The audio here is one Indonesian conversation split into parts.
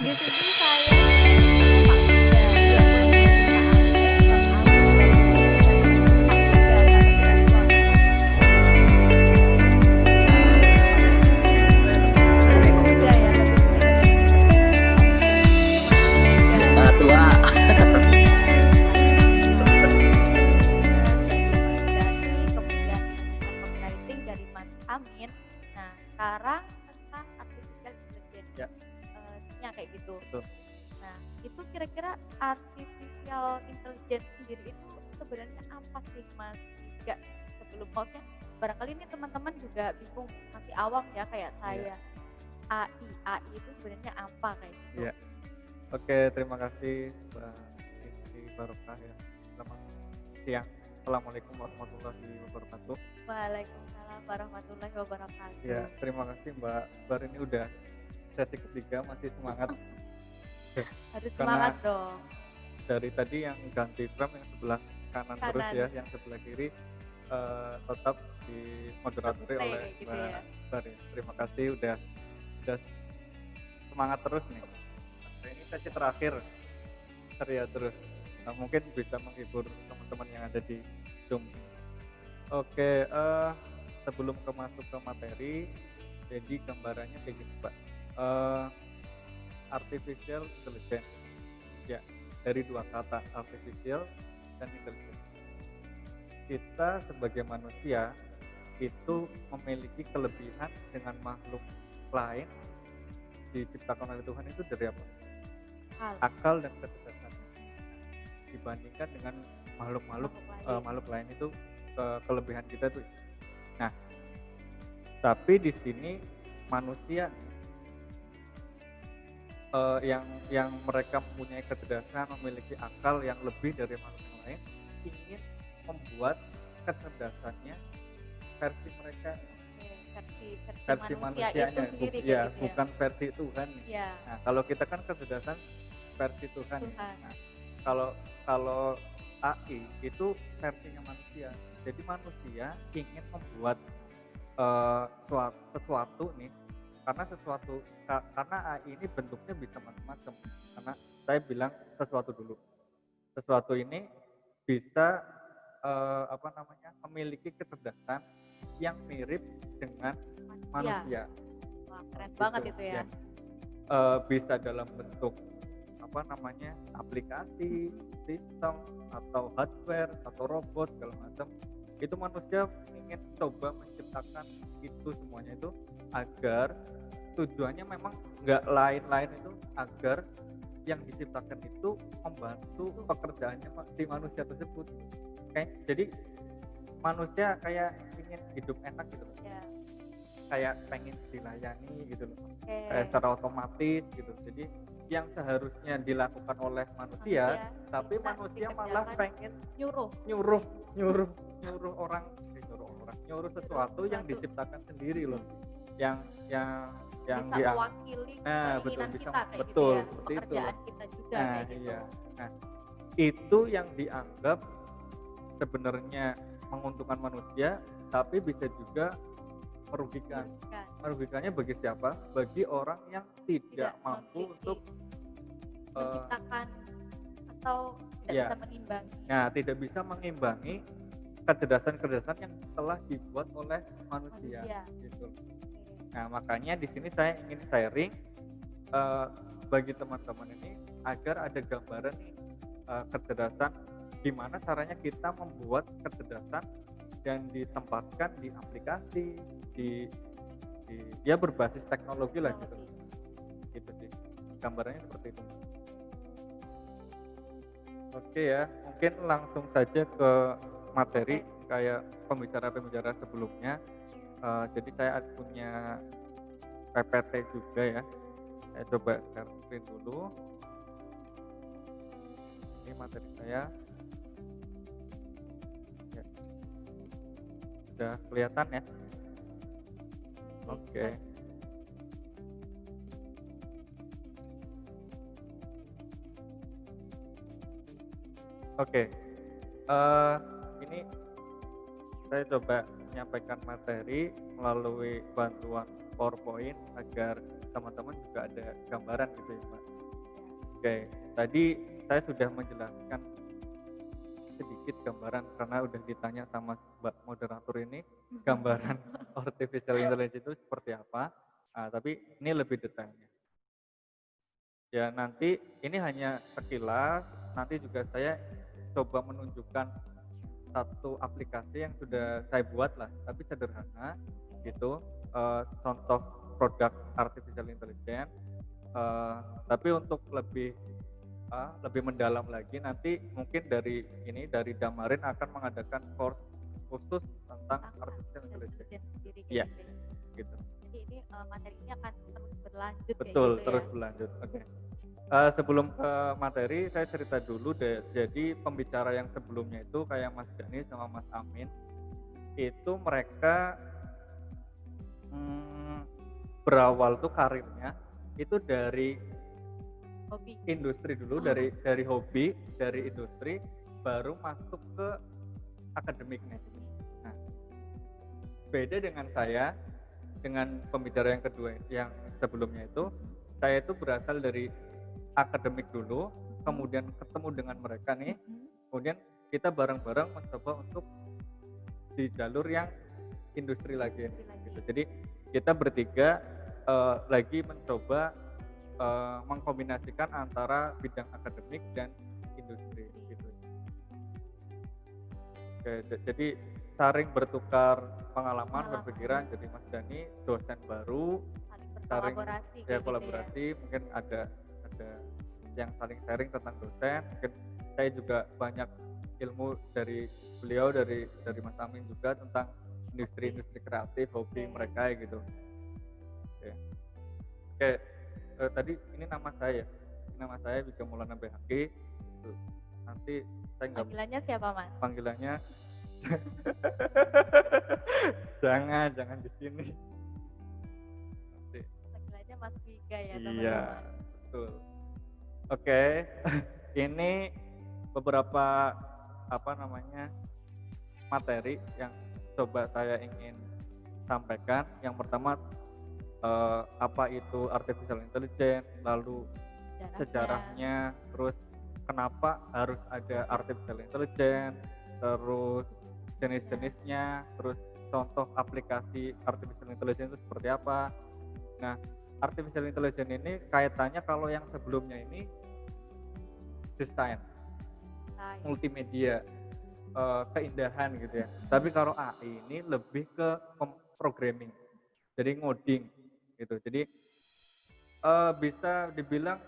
Di sini saya Pak Kuda, dia pun Kak Ale, Bang Awi, dan Pak Kuda, Kak respon lebih muda ya, lebih muda dari saya. Oke, Pak Kuda. Tua. Dari Mas Dani, kemudian tentang copywriting dari Mas Amin. Nah, sekarang tentang artificial intelligence. Ya, Nya kayak gitu. betul. Nah, itu kira-kira artificial intelligence sendiri itu sebenarnya apa sih, Mas? Juga sebelum maksudnya barangkali ini teman-teman juga bingung, masih awam ya kayak Iya. saya. AI itu sebenarnya apa kayak gitu? Iya. Oke, terima kasih Mbak Siti Barokah ya. Selamat siang. Assalamualaikum warahmatullahi wabarakatuh. Waalaikumsalam warahmatullahi wabarakatuh. Ya, terima kasih Mbak Bar, ini udah sesi ketiga masih semangat. Harus Karena semangat dong. dari tadi yang ganti drum yang sebelah kanan terus Kanan. ya, yang sebelah kiri tetap dimoderatori Stay oleh kayak gitu Mbak ya. Bar ya. Terima kasih udah semangat terus nih. Sampai ini sesi terakhir ceria terus. Nah, mungkin bisa menghibur teman-teman yang ada di Zoom. Oke, sebelum masuk ke materi, jadi gambarannya kayak gini Pak. Artificial intelligence, ya dari dua kata artificial dan intelligence. Kita sebagai manusia itu memiliki kelebihan dengan makhluk lain diciptakan oleh Tuhan itu dari apa? Hal Akal dan kecerdasan. Dibandingkan dengan makhluk-makhluk lain. makhluk lain itu kelebihan kita tuh. Nah, tapi di sini manusia yang mereka mempunyai kecerdasan, memiliki akal yang lebih dari makhluk yang lain, ingin membuat kecerdasannya versi mereka, versi manusia itu manusianya, sendiri ya, kayak gitu ya. bukan versi Tuhan. Ya, Nah, kalau kita kan kecerdasan versi Tuhan. Tuhan. Nah, kalau AI itu versinya manusia. Jadi manusia ingin membuat sesuatu nih, karena AI ini bentuknya bisa macam-macam. Karena saya bilang sesuatu dulu. Sesuatu ini bisa memiliki kecerdasan yang mirip dengan manusia. Wah, keren Gitu, banget itu ya. Bisa dalam bentuk aplikasi, sistem, atau hardware, atau robot segala macam. Itu manusia ingin coba menciptakan itu semuanya itu agar tujuannya memang nggak lain-lain, itu agar yang diciptakan itu membantu pekerjaannya si manusia tersebut. Jadi manusia kayak ingin hidup enak gitu, Ya. kayak pengen dilayani gitu loh, Oke. kayak secara otomatis gitu. Jadi yang seharusnya dilakukan oleh manusia tapi bisa manusia malah dikerjakan, pengen nyuruh sesuatu yang diciptakan sendiri loh, yang bisa dia, mewakili nah betul, keinginan bisa, kita kayak betul, gitu ya, seperti itu. pekerjaan kita juga Nah kayak gitu. iya, nah itu yang dianggap sebenarnya menguntungkan manusia, tapi bisa juga merugikan. Merugikannya bagi siapa? Bagi orang yang tidak mampu untuk menciptakan atau tidak ya, bisa mengimbangi. Nah, tidak bisa mengimbangi kecerdasan yang telah dibuat oleh manusia. Gitu. Nah, makanya di sini saya ingin sharing bagi teman-teman ini agar ada gambaran nih kecerdasan, gimana caranya kita membuat kecerdasan dan ditempatkan di aplikasi, dia berbasis teknologi lah gitu. Gitu sih. Gambarannya seperti itu. Oke ya, mungkin langsung saja ke materi kayak pembicara-pembicara sebelumnya. Jadi saya punya PPT juga ya. Saya coba share screen dulu. Ini materi saya. Ya. Sudah kelihatan ya? Oke. Oke. Ini saya coba menyampaikan materi melalui bantuan PowerPoint agar teman-teman juga ada gambaran gitu ya Pak. Oke, tadi saya sudah menjelaskan sedikit gambaran karena udah ditanya sama Mbak moderator ini, gambaran artificial intelligence itu seperti apa. Tapi ini lebih detailnya. Ya nanti ini hanya sekilas, nanti juga saya coba menunjukkan satu aplikasi yang sudah saya buat lah, tapi sederhana gitu, contoh produk artificial intelligence. Tapi untuk lebih mendalam lagi nanti mungkin dari Damarin akan mengadakan course khusus tentang artificial intelligence. sendiri Iya, kayak gitu. gitu. Jadi ini materi ini akan terus berlanjut kayak Betul, gitu terus ya. berlanjut. Oke. Sebelum ke materi, saya cerita dulu deh. Jadi pembicara yang sebelumnya itu kayak Mas Dani sama Mas Amin, itu mereka berawal tuh karirnya itu dari Hobi. industri dulu, dari hobi, dari industri, baru masuk ke akademiknya. Nah, beda dengan saya, dengan pembicara yang kedua, yang sebelumnya itu, saya itu berasal dari akademik dulu, kemudian ketemu dengan mereka nih, kemudian kita bareng-bareng mencoba untuk di jalur yang industri lagi. Gitu. Jadi kita bertiga lagi mencoba mengkombinasikan antara bidang akademik dan industri gitu. Oke, jadi saling bertukar pengalaman, berpikiran. Jadi Mas Dani dosen baru, saling kolaborasi, mungkin ada yang saling sharing tentang dosen, mungkin saya juga banyak ilmu dari beliau, dari Mas Amin juga tentang industri kreatif, hobi mereka gitu. Oke. Tadi ini nama saya juga Maulana BHG. Nanti saya nggak. Panggilannya siapa Mas? Panggilannya jangan di sini. Nanti. Panggilannya Mas Viga ya. Iya, betul. Oke. Ini beberapa materi yang coba saya ingin sampaikan. Yang pertama, apa itu artificial intelligence, lalu sejarahnya, terus kenapa harus ada artificial intelligence, terus jenis-jenisnya, terus contoh aplikasi artificial intelligence itu seperti apa. Nah, artificial intelligence ini kaitannya, kalau yang sebelumnya ini desain, multimedia, keindahan gitu ya. Tapi kalau AI ini lebih ke programming, jadi ngoding gitu. Jadi bisa dibilang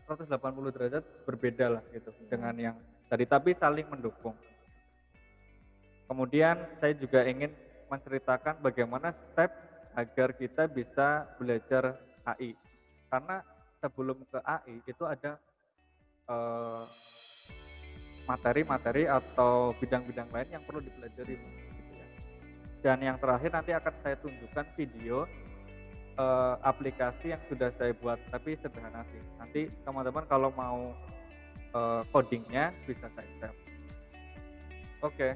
180 derajat berbeda lah gitu dengan yang tadi, tapi saling mendukung. Kemudian saya juga ingin menceritakan bagaimana step agar kita bisa belajar AI. Karena sebelum ke AI itu ada materi-materi atau bidang-bidang lain yang perlu dipelajari gitu ya. Dan yang terakhir nanti akan saya tunjukkan video aplikasi yang sudah saya buat, tapi sederhana sih. Nanti teman-teman kalau mau codingnya bisa saya share. Oke.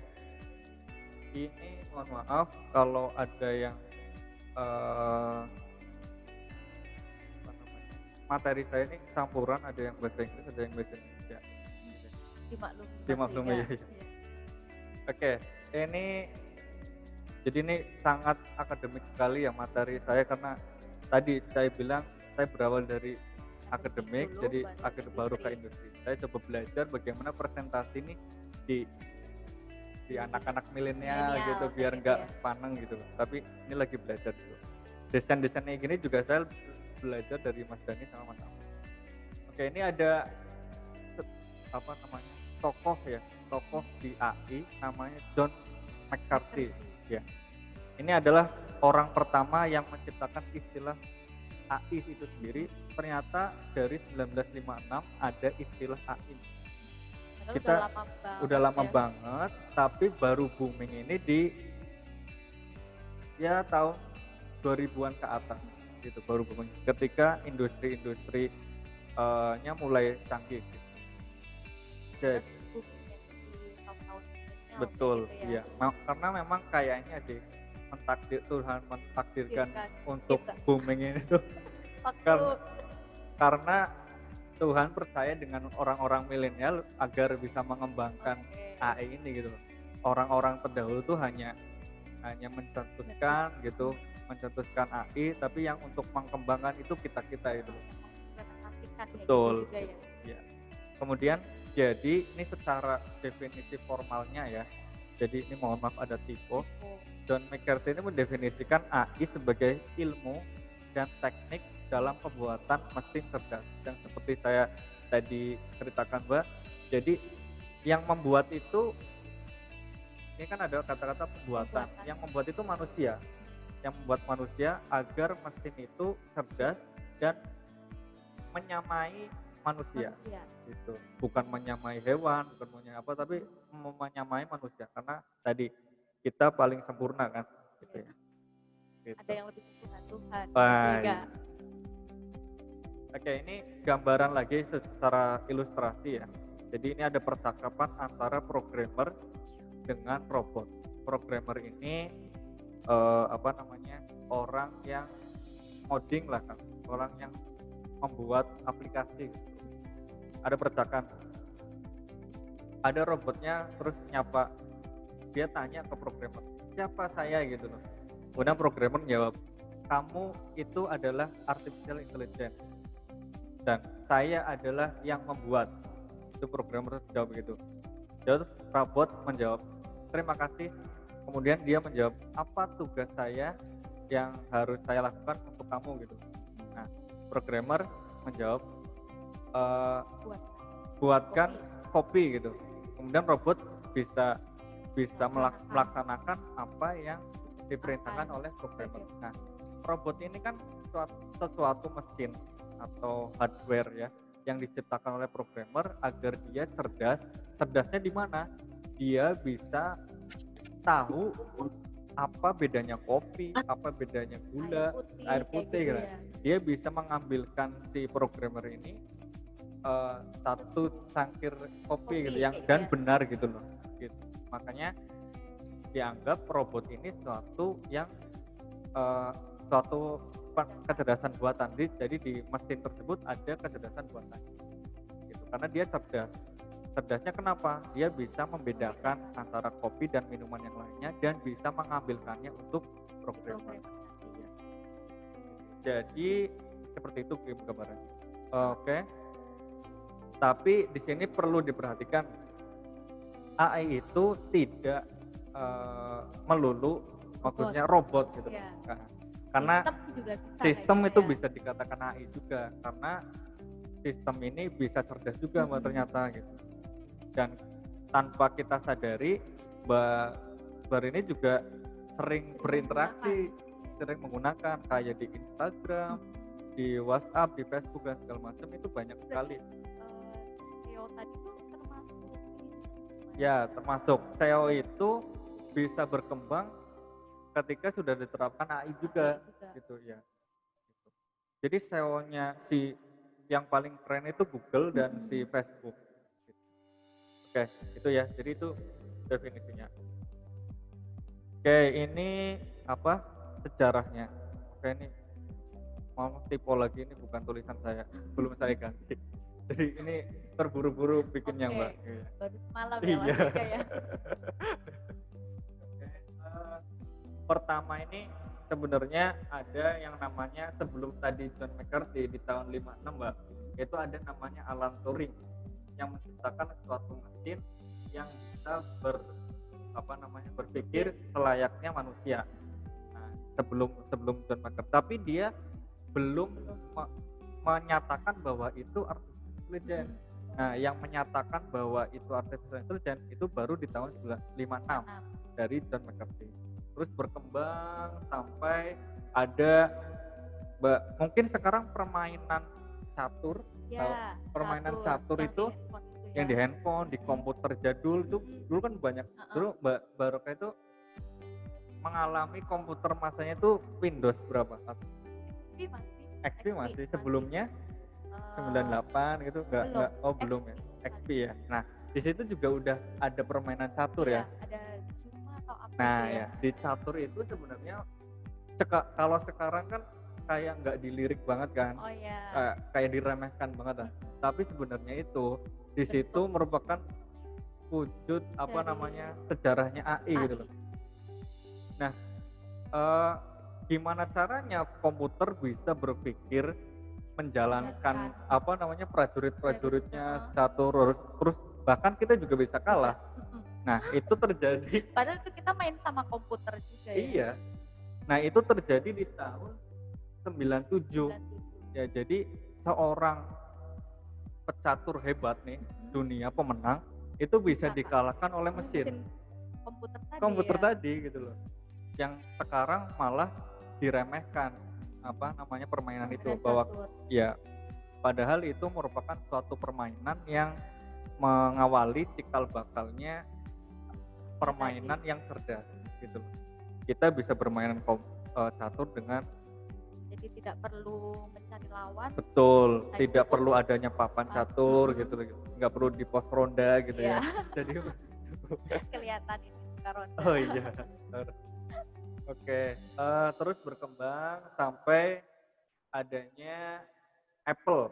Ini mohon maaf kalau ada yang materi saya ini campuran, ada yang bahasa Inggris, ada yang bahasa Indonesia. Dimaklumi ya. Oke, jadi ini sangat akademik sekali ya materi saya, karena tadi saya bilang saya berawal dari akademik, jadi baru ke industri. Saya coba belajar bagaimana presentasi ini di anak-anak milenial gitu, biar nggak sepaneng gitu. Tapi ini lagi belajar dulu. Desain-desainnya gini juga saya belajar dari Mas Dani sama Mas Amin. Oke, ini ada tokoh di AI namanya John McCarthy. Ya, ini adalah orang pertama yang menciptakan istilah AI itu sendiri. Ternyata dari 1956 ada istilah AI. Kita udah lama banget, tapi baru booming ini di tahun 2000-an ke atas gitu, baru booming ketika industri nya mulai canggih gitu. Jadi, betul gitu ya. Karena memang kayaknya Tuhan mentakdirkan untuk booming ini tuh karena Tuhan percaya dengan orang-orang milenial agar bisa mengembangkan Oke. AI ini gitu loh. Orang-orang terdahulu tuh hanya mencetuskan gitu, mencetuskan AI, tapi yang untuk mengembangkan itu kita-kita gitu loh. Mengimplementasikan kayak gitu Betul, juga ya. iya. Kemudian jadi ini secara definisi formalnya ya. Jadi ini mohon maaf ada typo. Oh, John McCarthy ini mendefinisikan AI sebagai ilmu dan teknik dalam pembuatan mesin cerdas. Yang seperti saya tadi ceritakan Mbak. Jadi yang membuat itu, ini kan ada kata-kata pembuatan. pembuatan. Yang membuat itu manusia. Yang membuat manusia agar mesin itu cerdas dan menyamai manusia. Manusia. Gitu. Bukan menyamai hewan, bukan menyamai apa, tapi menyamai manusia. Karena tadi kita paling sempurna kan, gitu ya. Gitu. Ada yang lebih sempurna Tuhan. Baik. Sehingga Oke, ini gambaran lagi secara ilustrasi ya. Jadi ini ada percakapan antara programmer dengan robot. Programmer ini apa namanya, orang yang coding lah kan, orang yang membuat aplikasi. Ada percakapan, ada robotnya terus nyapa, dia tanya ke programmer, siapa saya gitu loh. Kemudian programmer jawab, kamu itu adalah artificial intelligence dan saya adalah yang membuat. Itu programmer jawab begitu. Terus robot menjawab, terima kasih. Kemudian dia menjawab, apa tugas saya yang harus saya lakukan untuk kamu gitu. Nah, programmer menjawab, buatkan kopi gitu. Kemudian robot bisa melaksanakan apa yang diperintahkan oleh programmer. Nah, robot ini kan sesuatu mesin atau hardware ya yang diciptakan oleh programmer agar dia cerdas. Cerdasnya di mana? Dia bisa tahu apa bedanya kopi, apa bedanya gula, air putih gitu. Dia bisa mengambilkan si programmer ini satu cangkir kopi gitu yang dan benar gitu loh. Gitu. Makanya dianggap robot ini suatu yang suatu kecerdasan buatan. Jadi di mesin tersebut ada kecerdasan buatan. Gitu. Karena dia cerdas. Cerdasnya kenapa? Dia bisa membedakan antara kopi dan minuman yang lainnya dan bisa mengambilkannya untuk programmer. Ya. Jadi seperti itu gambarannya. Oke. Tapi di sini perlu diperhatikan AI itu tidak melulu maksudnya robot gitu. Ya. Nah, karena sistem itu bisa dikatakan AI juga karena sistem ini bisa cerdas juga Mbak ternyata gitu. Dan tanpa kita sadari Mbak ini juga sering berinteraksi, sering menggunakan kayak di Instagram, di WhatsApp, di Facebook dan segala macam itu banyak sekali. SEO tadi itu termasuk ya, termasuk SEO itu bisa berkembang ketika sudah diterapkan AI juga. Gitu ya. Gitu. Jadi SEO-nya si yang paling keren itu Google dan si Facebook. Gitu. Oke, itu ya. Jadi itu definisinya. Oke, ini apa sejarahnya? Oke, ini mau typo lagi, ini bukan tulisan saya, belum saya ganti. Jadi ini terburu-buru bikinnya Mbak. Baru semalam ya iya. Mas ya. Pertama ini sebenarnya ada yang namanya sebelum tadi John McCarthy di tahun 56 Mbak, itu ada namanya Alan Turing yang menciptakan suatu mesin yang bisa berpikir selayaknya manusia. Nah, sebelum John McCarthy, tapi dia belum menyatakan bahwa itu artificial intelligence. Nah, yang menyatakan bahwa itu artificial intelligence itu baru di tahun 1956 dari John McCarthy. Terus berkembang sampai ada mungkin sekarang permainan catur, permainan catur itu yang di handphone, di komputer jadul itu dulu kan banyak. Dulu Mbak Barokah itu mengalami komputer masanya itu Windows berapa? XP masih. Sebelumnya 98 gitu enggak belum ya. XP ya. Nah, di situ juga udah ada permainan catur ya. Ada Zuma atau apa nah, ya di catur itu sebenarnya kalau sekarang kan kayak nggak dilirik banget kan, Oh ya. kayak diremehkan banget lah. Tapi sebenarnya itu di situ Bentuk merupakan wujud apa dari namanya sejarahnya AI gitu AI. loh. Nah, eh, gimana caranya komputer bisa berpikir menjalankan Menjalankan apa namanya dari prajurit-prajuritnya satu terus bahkan kita juga bisa bisa. kalah. Nah, itu terjadi Padahal itu kita main sama komputer juga ya. iya. Nah, itu terjadi di tahun 97. 97. Ya, jadi seorang pecatur hebat nih, dunia pemenang itu bisa Bisa, Kak. dikalahkan oleh mesin Komputer tadi ya. tadi gitu loh. Yang sekarang malah diremehkan apa namanya permainan itu Permainan bahwa catur. ya padahal itu merupakan suatu permainan yang mengawali cikal bakalnya permainan yang cerdas gitu loh. Kita bisa bermainan catur dengan Jadi tidak perlu mencari lawan. betul, Nah, tidak itu perlu adanya papan catur gitu loh, nggak perlu di pos ronda gitu Iya. ya. Jadi Kelihatan ini suka ronda. oh iya. Oke, terus berkembang sampai adanya Apple.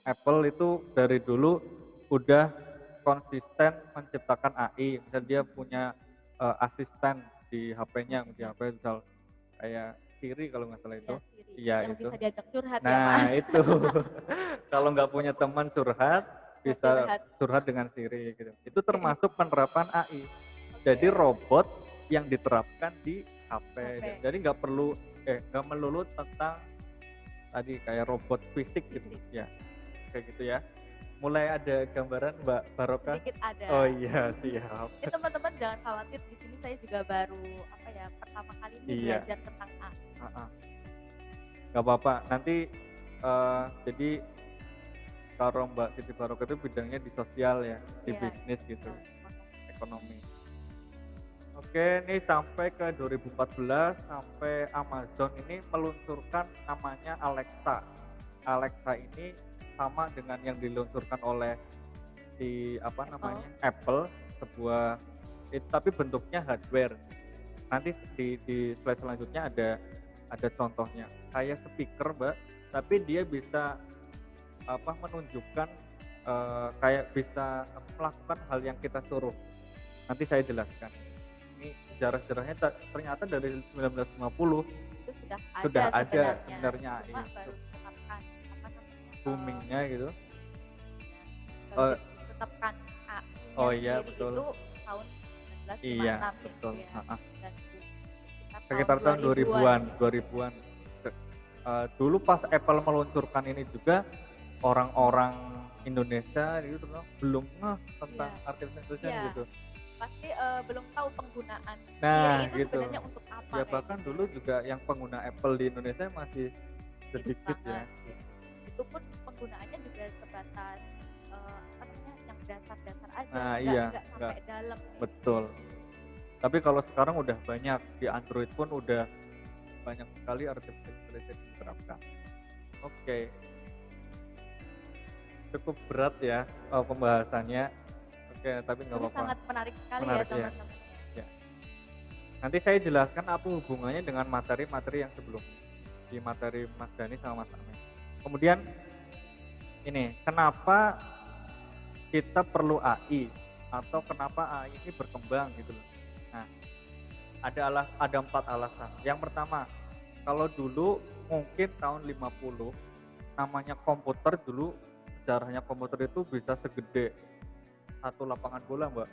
Apple itu dari dulu udah konsisten menciptakan AI. Misal dia punya asisten di HP-nya, di HP misal kayak Siri kalau nggak salah itu. Ya, Siri. Iya Yang itu. bisa diajak curhat ya, Nah Mas. itu kalau nggak punya teman curhat bisa Curhat. curhat dengan Siri gitu. Itu termasuk penerapan AI. Oke. Jadi robot yang diterapkan di HP. HP. Jadi nggak perlu nggak melulu tentang tadi kayak robot fisik gitu ya. Kayak gitu ya. Mulai ada gambaran Mbak Barokah? Sedikit ada. Oh iya, siap. Ini teman-teman jangan khawatir, di sini saya juga baru pertama kali ini Iya. belajar tentang AI. Gak apa-apa. Nanti jadi kalau Mbak Siti Barokah itu bidangnya di sosial ya, di Iya, bisnis gitu, sosial ekonomi. Oke, ini sampai ke 2014 sampai Amazon ini meluncurkan namanya Alexa. Alexa ini sama dengan yang diluncurkan oleh di Apple, sebuah tapi bentuknya hardware. Nanti di slide selanjutnya ada contohnya. Kayak speaker, Mbak, tapi dia bisa menunjukkan kayak bisa melakukan hal yang kita suruh. Nanti saya jelaskan. Ini sejarah-sejarahnya ternyata dari 1950 itu sudah ada sebenarnya. sebenarnya Cuma AI. baru ditetapkan Boomingnya gitu. baru ditetapkan AI-nya Oh iya, sendiri betul. itu tahun 1956 Iya, gitu betul. ya. Dan Sekitar tahun 2000-an. Dulu pas Apple meluncurkan ini juga orang-orang Indonesia gitu belum ngeh tentang Iya. artificial intelligence Iya. gitu. Pasti belum tahu penggunaan Nah, Siri itu gitu. sebenarnya untuk apa. Ya kayak bahkan gitu. dulu juga yang pengguna Apple di Indonesia masih sedikit ya. banget. Itu pun penggunaannya juga sebatas yang dasar-dasar aja. Nah, nggak- iya, nggak sampai dalam. kayak Betul. Tapi kalau sekarang udah banyak di Android pun udah banyak sekali artificial intelligence diterapkan. Oke. Cukup berat ya pembahasannya. Oke, tapi nggak Ini apa-apa. sangat menarik sekali Menarik, ya ya. teman-teman. Nanti saya jelaskan apa hubungannya dengan materi-materi yang sebelumnya di materi Mas Dani sama Mas Amel. Kemudian ini, kenapa kita perlu AI atau kenapa AI ini berkembang gitu loh. Nah, ada 4 alasan. Yang pertama, kalau dulu mungkin tahun 50 namanya komputer dulu sejarahnya komputer itu bisa segede satu lapangan bola, Mbak.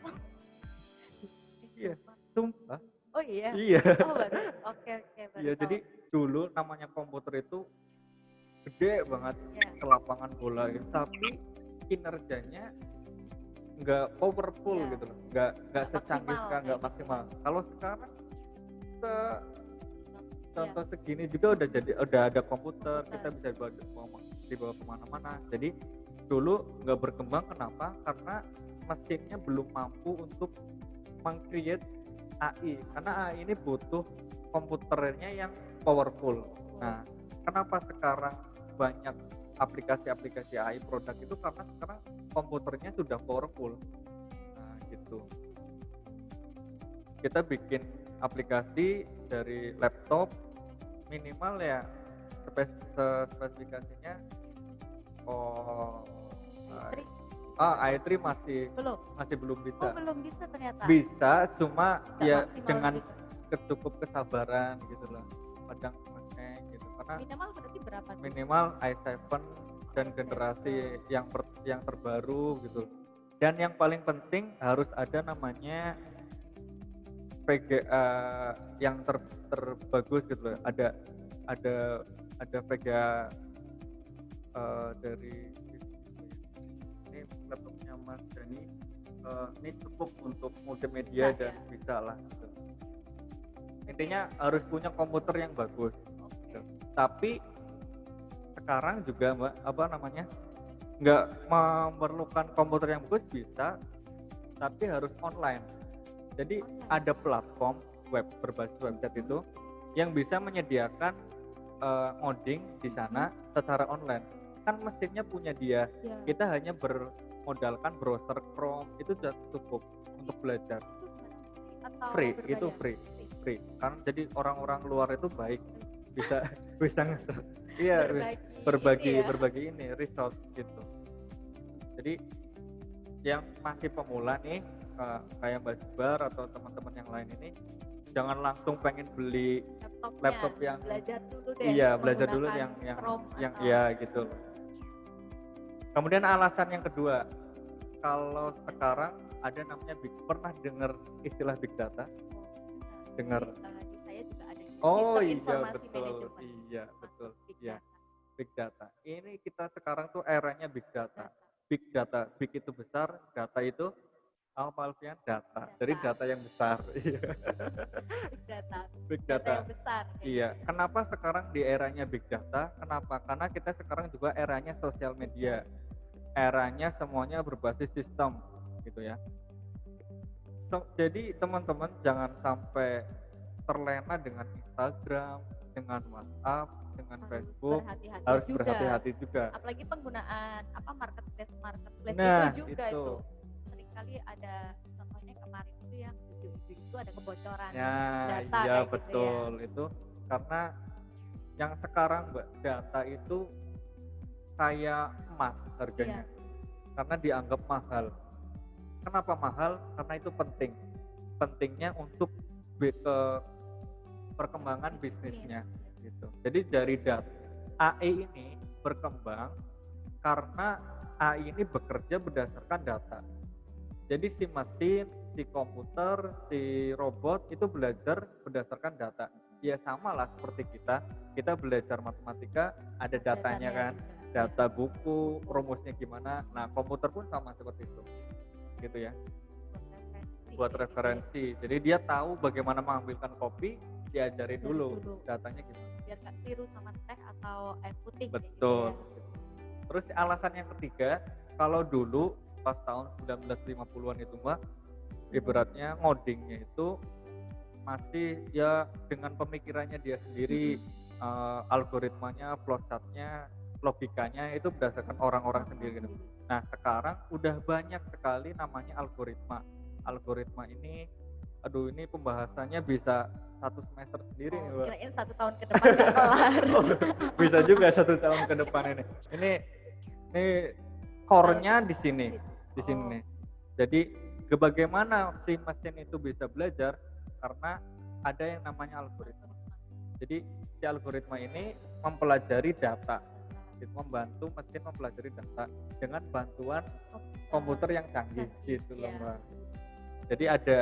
Iya. Sumpah. Oh iya. Iya. Oh baru. Oke baru Iya, tahu. jadi dulu namanya komputer itu gede banget Ya. selapangan bola gitu, tapi kinerjanya nggak powerful Iya. gitu loh, nggak Nggak secanggih maksimal sekarang, nggak kayak gitu. maksimal. Kalau sekarang se Iya. contoh segini juga udah ada komputer, kita bisa dibawa kemana-mana. Jadi dulu nggak berkembang, kenapa? Karena mesinnya belum mampu untuk meng-create AI, karena AI ini butuh komputernya yang powerful. Nah, kenapa sekarang banyak aplikasi-aplikasi AI produk itu karena sekarang komputernya sudah powerful. Nah, gitu. Kita bikin aplikasi dari laptop minimal ya spesifikasinya oh Istri i3 belum. masih belum Oh, bisa. belum bisa ternyata. Bisa, cuma Nggak ya maksimal dengan gitu. cukup kesabaran gitu loh. Kadang ngehang gitu. Karena Minimal berarti berapa tuh? minimal i7 dan i7. generasi yang terbaru gitu. Dan yang paling penting harus ada namanya VGA yang terbagus gitu loh. Ada VGA dari ini laptopnya Mas Dani, ini cukup untuk multimedia Bisa, dan ya. bisa lah gitu. Intinya harus punya komputer yang bagus gitu. Tapi sekarang juga Mbak apa namanya nggak memerlukan komputer yang bagus, bisa, tapi harus online. Jadi Online. ada platform web berbasis website itu yang bisa menyediakan ngoding di sana secara online. Kan mesinnya punya dia, Ya. kita hanya bermodalkan browser Chrome, itu sudah cukup untuk belajar. Itu gimana? Atau Free, berbayar? itu free. Karena jadi orang-orang luar itu baik, bisa bisa nge-share. Iya, berbagi ini resource gitu. Jadi yang masih pemula nih kayak Mbak Sibar atau teman-teman yang lain ini, jangan langsung pengen beli laptop yang belajar dulu deh. iya, belajar dulu yang iya gitu. Kemudian alasan yang kedua, kalau sekarang ada namanya pernah dengar istilah big data? Dengar? Di saya juga ada Oh sistem iya informasi betul, manajemen. iya betul, Big iya data. big data. Ini kita sekarang tuh eranya big data. Big data, big itu besar, data itu apa Alfian? Data. Dari data yang besar. Big data. Big Data data. yang besar. Iya. Kenapa sekarang di eranya big data? Kenapa? Karena kita sekarang juga eranya sosial media. Eranya semuanya berbasis sistem, gitu ya. Jadi teman-teman jangan sampai terlena dengan Instagram, dengan WhatsApp, dengan Facebook. Harus berhati-hati juga. Apalagi penggunaan marketplace Nah, itu juga itu. Seringkali ada contohnya kemarin itu yang itu ada kebocoran data. Iya betul gitu ya. Itu karena yang sekarang Mbak, data itu kayak emas harganya. Karena dianggap mahal. Kenapa mahal? Karena itu penting. Pentingnya untuk perkembangan bisnisnya gitu. Jadi dari data AI ini berkembang karena AI ini bekerja berdasarkan data. Jadi si mesin, si komputer, si robot itu belajar berdasarkan data. Ya sama lah seperti kita belajar matematika ada datanya kan, data buku, rumusnya gimana. Nah komputer pun sama seperti itu, gitu ya. Buat referensi. Jadi dia tahu bagaimana mengambilkan kopi, diajari dulu datanya gimana. Biar nggak tiru sama teh atau air putih. Betul. Gitu ya. Terus alasan yang ketiga, kalau dulu pas tahun 1950-an itu Mbak, ibaratnya ngodingnya itu masih ya dengan pemikirannya dia sendiri, algoritmanya, flowchartnya, logikanya itu berdasarkan orang-orang sendiri gitu. Nah sekarang udah banyak sekali namanya algoritma. Algoritma ini, ini pembahasannya bisa 1 semester sendiri nih Mbak. Kirain 1 tahun ke depan nggak kelar. Bisa juga 1 tahun ke depan ini. Ini core-nya di sini nih. Jadi bagaimana si mesin itu bisa belajar karena ada yang namanya algoritma. Jadi si algoritma ini mempelajari data, membantu mesin mempelajari data dengan bantuan komputer yang canggih gitu loh Mbak. Jadi ada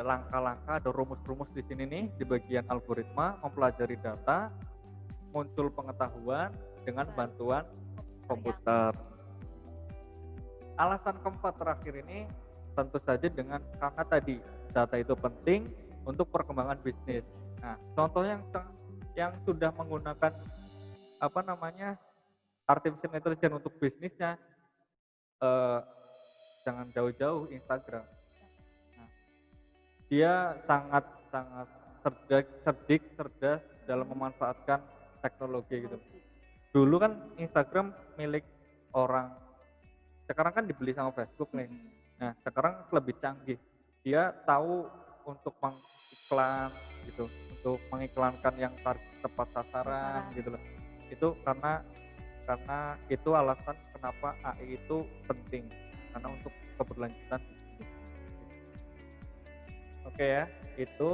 langkah-langkah, ada rumus-rumus di sini nih di bagian algoritma mempelajari data, muncul pengetahuan dengan bantuan komputer. Alasan keempat terakhir ini tentu saja karena tadi data itu penting untuk perkembangan bisnis. Nah, contoh yang sudah menggunakan artificial intelligence untuk bisnisnya, jangan jauh-jauh Instagram. Nah, dia sangat cerdas dalam memanfaatkan teknologi gitu. Dulu kan Instagram milik orang, sekarang kan dibeli sama Facebook nih. Nah sekarang lebih canggih, dia tahu untuk mengiklan gitu, untuk mengiklankan yang tepat sasaran gitu loh. Itu karena itu alasan kenapa AI itu penting, karena untuk keberlanjutan. Oke ya, itu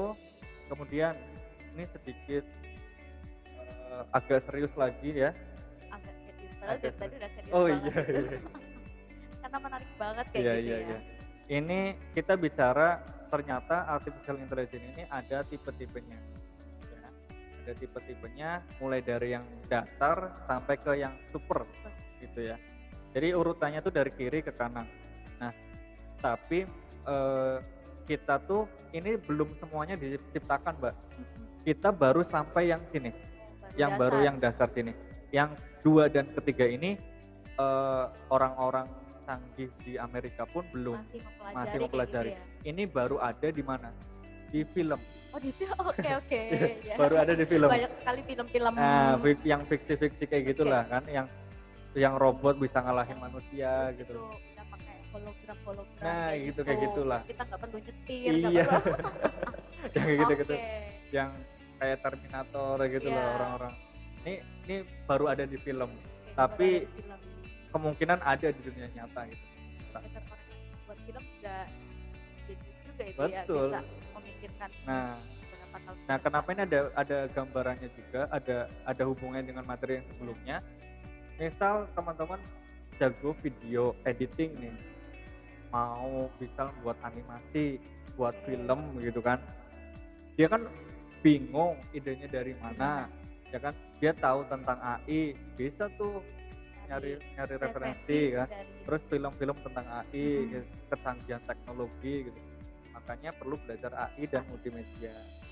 kemudian ini sedikit agak serius lagi ya. Agak serius, padahal Agak dari tadi serius. udah serius Oh banget iya gitu. iya. Karena menarik banget kayak Iya gitu iya ya. iya. Ini kita bicara ternyata artificial intelligence ini ada tipe-tipenya. Ya. Ada tipe-tipenya mulai dari yang dasar sampai ke yang super gitu ya. Jadi urutannya tuh dari kiri ke kanan. Nah, tapi kita tuh ini belum semuanya diciptakan, Mbak. Kita baru sampai yang sini, yang baru yang dasar sini. Yang 2 dan ketiga ini orang-orang canggih di Amerika pun belum masih mempelajari. Gitu ya? Ini baru ada di mana? Di film. Oh di film, oke. Ya. Baru ada di film. Banyak sekali film-film. Nah, yang fiksi-fiksi kayak gitulah kan, yang robot bisa ngalahin manusia Terus gitu. Itu udah pakai hologram. Nah, gitu kayak gitulah. Kita nggak perlu nyetir. Iya. Yang kayak gitu-gitu. Okay. Yang kayak Terminator gitu loh orang-orang. Ini baru ada di film. Tapi kemungkinan ada di dunia nyata gitu. Buat film juga jadi juga itu Betul. ya, bisa memikirkan beberapa hal. Nah, kenapa ini ada gambarannya juga, ada hubungannya dengan materi yang sebelumnya. Misal teman-teman jago video editing nih, mau bisa buat animasi, buat film gitu kan. Dia kan bingung idenya dari mana, ya kan? Dia tahu tentang AI, bisa tuh nyari referensi kan. Terus film-film tentang AI, gitu, kecanggihan teknologi gitu. Makanya perlu belajar AI dan multimedia.